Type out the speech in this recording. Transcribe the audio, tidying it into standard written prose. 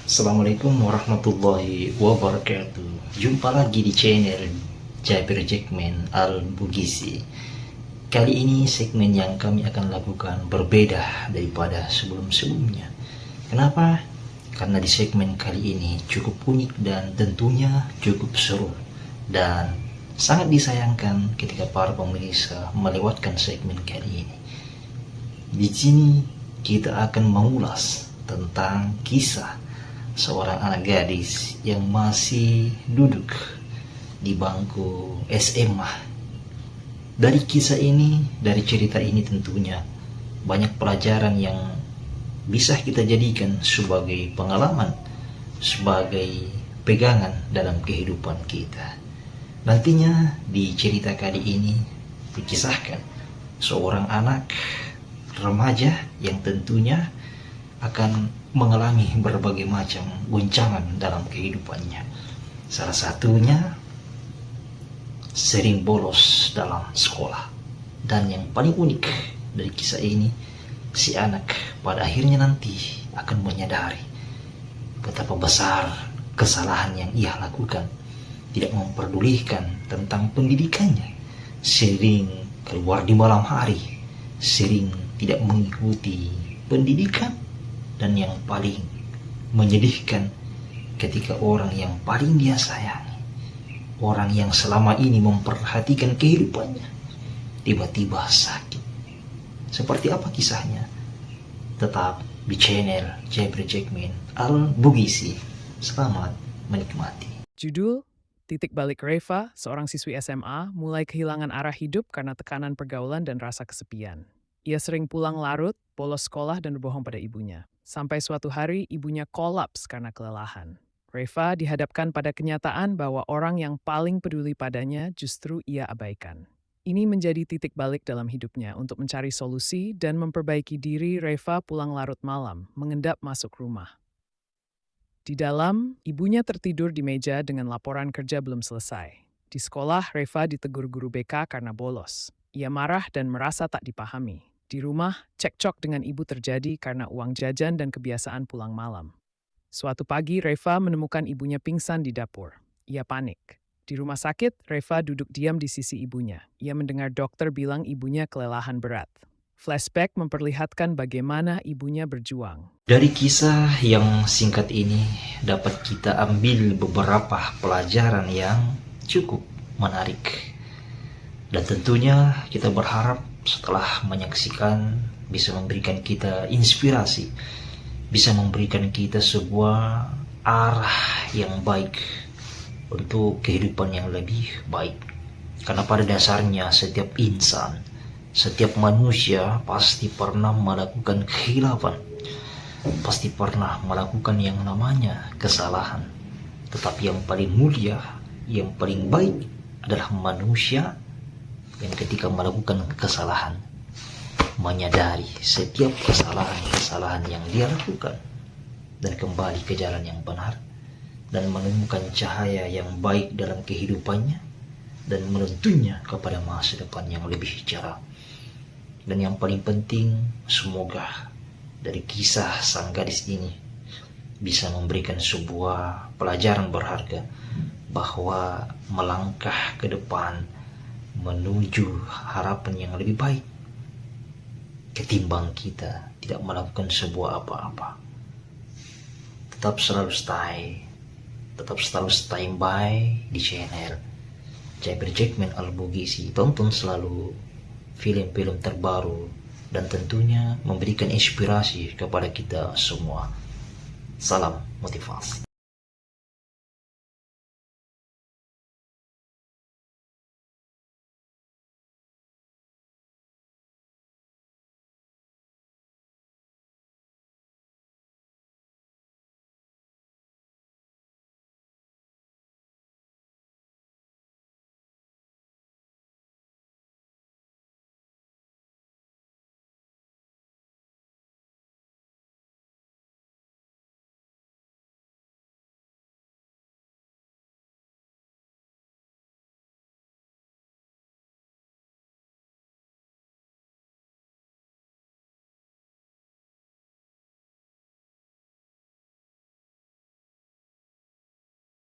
Assalamualaikum warahmatullahi wabarakatuh. Jumpa lagi di channel Jabir Jackman Al-Bugisi. Kali ini segmen yang kami akan lakukan berbeda daripada sebelum-sebelumnya. Kenapa? Karena di segmen kali ini cukup unik dan tentunya cukup seru. Dan sangat disayangkan ketika para pemirsa melewatkan segmen kali ini. Di sini kita akan mengulas tentang kisah seorang anak gadis yang masih duduk di bangku SMA. Dari kisah ini, dari cerita ini tentunya banyak pelajaran yang bisa kita jadikan sebagai pengalaman, sebagai pegangan dalam kehidupan kita. Nantinya di cerita kali ini dikisahkan seorang anak remaja yang tentunya akan mengalami berbagai macam guncangan dalam kehidupannya. Salah satunya sering bolos dalam sekolah. Dan yang paling unik dari kisah ini, si anak pada akhirnya nanti akan menyadari betapa besar kesalahan yang ia lakukan. Tidak memperdulikan tentang pendidikannya. Sering keluar di malam hari, sering tidak mengikuti pendidikan. Dan yang paling menyedihkan, ketika orang yang paling dia sayangi, orang yang selama ini memperhatikan kehidupannya, tiba-tiba sakit. Seperti apa kisahnya? Tetap di channel Jabir Jackman Al-Bugisi. Selamat menikmati. Judul, Titik Balik Reva, seorang siswi SMA, mulai kehilangan arah hidup karena tekanan pergaulan dan rasa kesepian. Ia sering pulang larut, bolos sekolah dan berbohong pada ibunya. Sampai suatu hari ibunya kolaps karena kelelahan. Reva dihadapkan pada kenyataan bahwa orang yang paling peduli padanya justru ia abaikan. Ini menjadi titik balik dalam hidupnya untuk mencari solusi dan memperbaiki diri. Reva pulang larut malam, mengendap masuk rumah. Di dalam, ibunya tertidur di meja dengan laporan kerja belum selesai. Di sekolah, Reva ditegur guru BK karena bolos. Ia marah dan merasa tak dipahami. Di rumah, cekcok dengan ibu terjadi karena uang jajan dan kebiasaan pulang malam. Suatu pagi, Reva menemukan ibunya pingsan di dapur. Ia panik. Di rumah sakit, Reva duduk diam di sisi ibunya. Ia mendengar dokter bilang ibunya kelelahan berat. Flashback memperlihatkan bagaimana ibunya berjuang. Dari kisah yang singkat ini dapat kita ambil beberapa pelajaran yang cukup menarik. Dan tentunya kita berharap setelah menyaksikan bisa memberikan kita inspirasi, bisa memberikan kita sebuah arah yang baik untuk kehidupan yang lebih baik. Karena pada dasarnya setiap insan, setiap manusia pasti pernah melakukan khilafan, pasti pernah melakukan yang namanya kesalahan. Tetapi yang paling mulia, yang paling baik adalah manusia yang ketika melakukan kesalahan menyadari setiap kesalahan-kesalahan yang dia lakukan dan kembali ke jalan yang benar dan menemukan cahaya yang baik dalam kehidupannya dan menuntunnya kepada masa depan yang lebih cerah. Dan yang paling penting, semoga dari kisah sang gadis ini bisa memberikan sebuah pelajaran berharga bahwa melangkah ke depan menuju harapan yang lebih baik ketimbang kita tidak melakukan sebuah apa-apa. Tetap selalu stay by di channel Jabir Jackman Al-Bugisi. Tonton selalu film-film terbaru dan tentunya memberikan inspirasi kepada kita semua. Salam motivasi.